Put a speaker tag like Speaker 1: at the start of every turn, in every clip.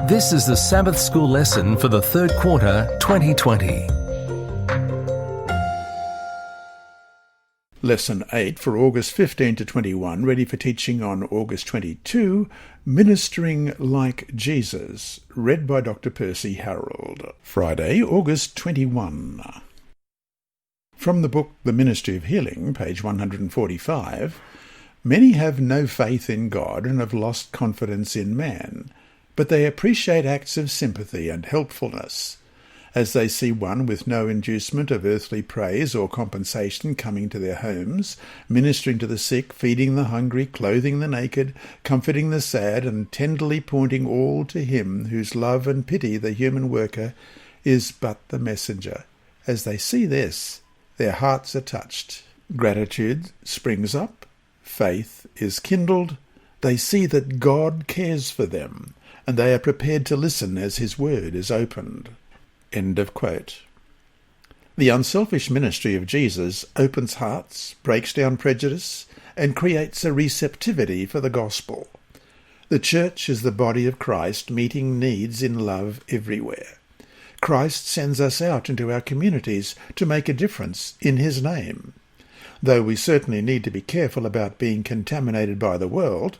Speaker 1: This is the Sabbath School lesson for the third quarter 2020.
Speaker 2: Lesson 8 for August 15 to 21, ready for teaching on August 22, Ministering Like Jesus, read by Dr. Percy Harrold. Friday, August 21. From the book The Ministry of Healing, page 145, many have no faith in God and have lost confidence in man, but they appreciate acts of sympathy and helpfulness. As they see one with no inducement of earthly praise or compensation coming to their homes, ministering to the sick, feeding the hungry, clothing the naked, comforting the sad, and tenderly pointing all to him whose love and pity the human worker is but the messenger. As they see this, their hearts are touched. Gratitude springs up, faith is kindled, they see that God cares for them, and they are prepared to listen as his word is opened. End of quote. The unselfish ministry of Jesus opens hearts, breaks down prejudice, and creates a receptivity for the gospel. The church is the body of Christ meeting needs in love everywhere. Christ sends us out into our communities to make a difference in his name. Though we certainly need to be careful about being contaminated by the world,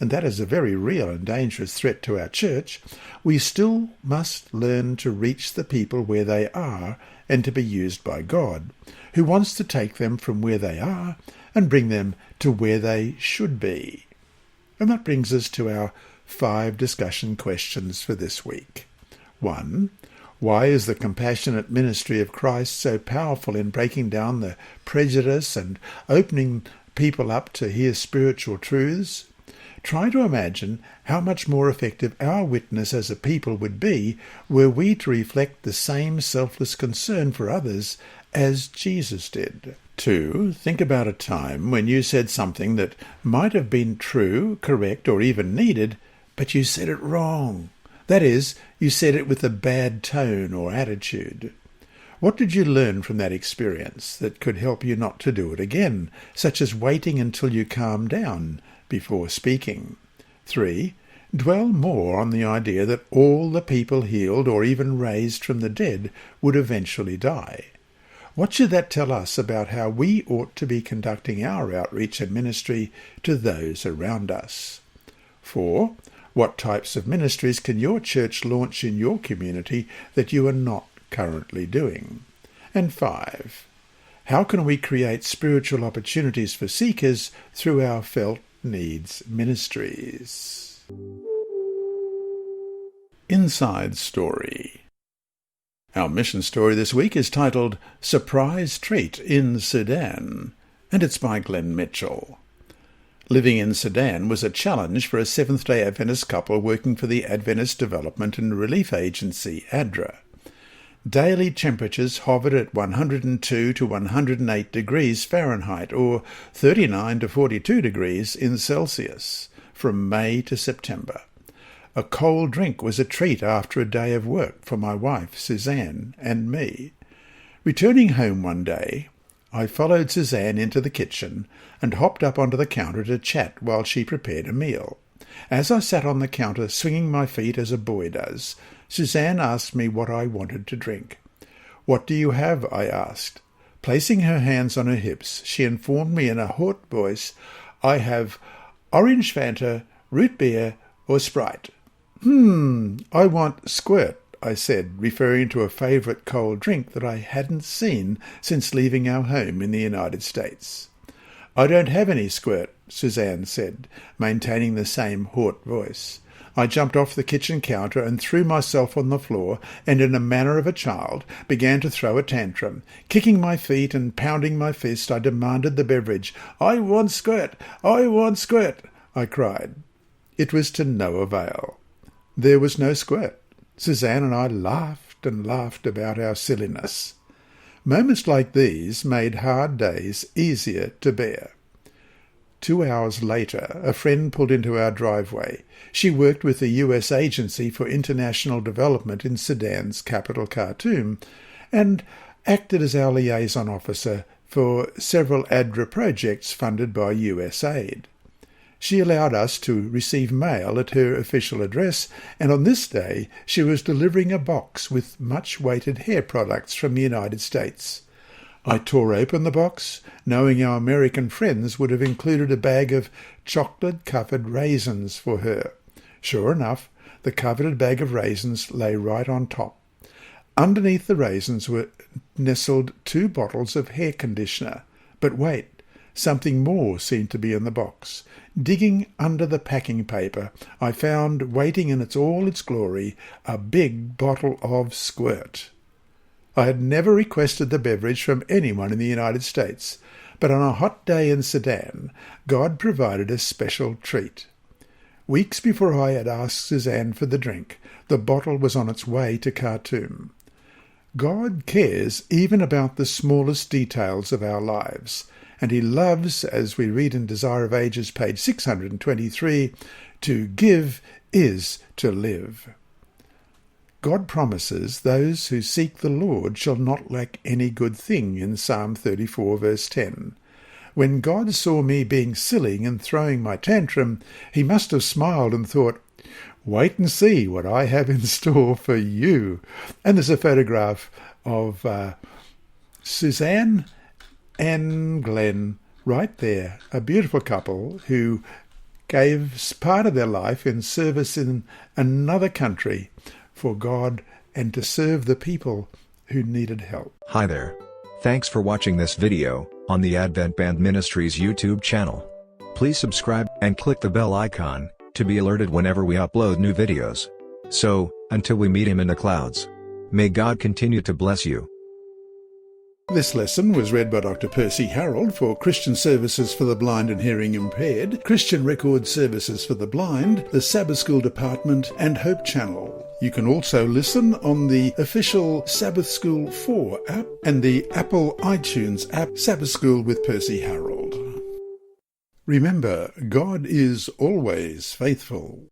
Speaker 2: and that is a very real and dangerous threat to our church, we still must learn to reach the people where they are and to be used by God, who wants to take them from where they are and bring them to where they should be. And that brings us to our 5 discussion questions for this week. 1. Why is the compassionate ministry of Christ so powerful in breaking down the prejudice and opening people up to hear spiritual truths? Try to imagine how much more effective our witness as a people would be were we to reflect the same selfless concern for others as Jesus did. 2. Think about a time when you said something that might have been true, correct, or even needed, but you said it wrong. That is, you said it with a bad tone or attitude. What did you learn from that experience that could help you not to do it again, such as waiting until you calm down before speaking? 3. Dwell more on the idea that all the people healed or even raised from the dead would eventually die. What should that tell us about how we ought to be conducting our outreach and ministry to those around us? 4. What types of ministries can your church launch in your community that you are not currently doing? And 5. How can we create spiritual opportunities for seekers through our felt needs ministries? Inside Story. Our mission story this week is titled Surprise Treat in Sudan, and it's by Glenn Mitchell. Living in Sudan was a challenge for a Seventh-day Adventist couple working for the Adventist Development and Relief Agency, ADRA. Daily temperatures hovered at 102 to 108 degrees Fahrenheit, or 39 to 42 degrees in Celsius, from May to September. A cold drink was a treat after a day of work for my wife, Suzanne, and me. Returning home one day, I followed Suzanne into the kitchen and hopped up onto the counter to chat while she prepared a meal. As I sat on the counter swinging my feet as a boy does, Suzanne asked me what I wanted to drink. "What do you have?" I asked. Placing her hands on her hips, she informed me in a haut voice, "I have orange Fanta, root beer, or Sprite." I want Squirt," I said, referring to a favourite cold drink that I hadn't seen since leaving our home in the United States. "I don't have any Squirt," Suzanne said, maintaining the same haut voice. I jumped off the kitchen counter and threw myself on the floor and, in the manner of a child, began to throw a tantrum. Kicking my feet and pounding my fist, I demanded the beverage. "I want Squirt! I want Squirt!" I cried. It was to no avail. There was no Squirt. Suzanne and I laughed and laughed about our silliness. Moments like these made hard days easier to bear. 2 hours later, a friend pulled into our driveway. She worked with the U.S. Agency for International Development in Sudan's capital, Khartoum, and acted as our liaison officer for several ADRA projects funded by US aid. She allowed us to receive mail at her official address, and on this day she was delivering a box with much-awaited hair products from the United States. I tore open the box, knowing our American friends would have included a bag of chocolate-covered raisins for her. Sure enough, the coveted bag of raisins lay right on top. Underneath the raisins were nestled 2 bottles of hair conditioner. But wait, something more seemed to be in the box. Digging under the packing paper, I found, waiting in all its glory, a big bottle of Squirt. I had never requested the beverage from anyone in the United States, but on a hot day in Sudan, God provided a special treat. Weeks before I had asked Suzanne for the drink, the bottle was on its way to Khartoum. God cares even about the smallest details of our lives, and he loves, as we read in Desire of Ages, page 623, to give is to live. God promises those who seek the Lord shall not lack any good thing in Psalm 34, verse 10. When God saw me being silly and throwing my tantrum, he must have smiled and thought, "Wait and see what I have in store for you." And there's a photograph of Suzanne and Glenn right there, a beautiful couple who gave part of their life in service in another country for God and to serve the people who needed help.
Speaker 3: Hi there. Thanks for watching this video on the Advent-band Ministries YouTube channel. Please subscribe and click the bell icon to be alerted whenever we upload new videos. So, until we meet him in the clouds, may God continue to bless you.
Speaker 2: This lesson was read by Dr. Percy Harrold for Christian Services for the Blind and Hearing Impaired, Christian Record Services for the Blind, the Sabbath School Department, and Hope Channel. You can also listen on the official Sabbath School 4 app and the Apple iTunes app, Sabbath School with Percy Harrold. Remember, God is always faithful.